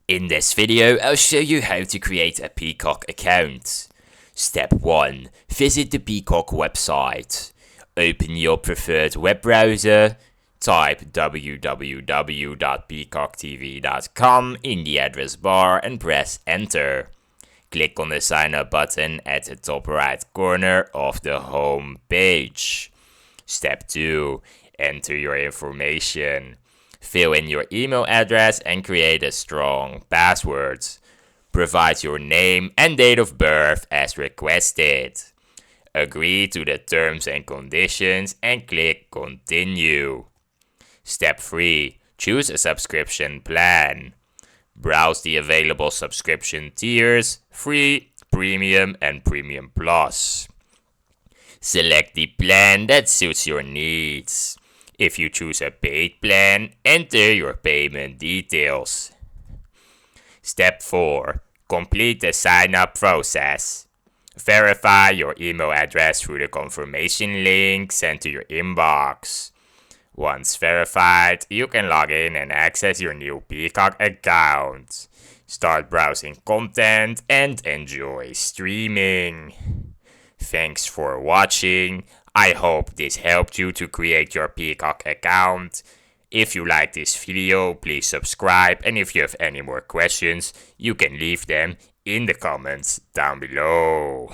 In this video, I'll show you how to create a Peacock account. Step 1. Visit the Peacock website. Open your preferred web browser. Type www.peacocktv.com in the address bar and press enter. Click on the sign up button at the top right corner of the home page. Step 2. Enter your information. Fill in your email address and create a strong password. Provide your name and date of birth as requested. Agree to the terms and conditions and click continue. Step 3. Choose a subscription plan. Browse the available subscription tiers: Free, Premium, and Premium Plus. Select the plan that suits your needs. If you choose a paid plan, enter your payment details. Step 4. Complete the sign-up process. Verify your email address through the confirmation link sent to your inbox. Once verified, you can log in and access your new Peacock account. Start browsing content and enjoy streaming. Thanks for watching. I hope this helped you to create your Peacock account. If you like this video, please subscribe, and if you have any more questions, you can leave them in the comments down below.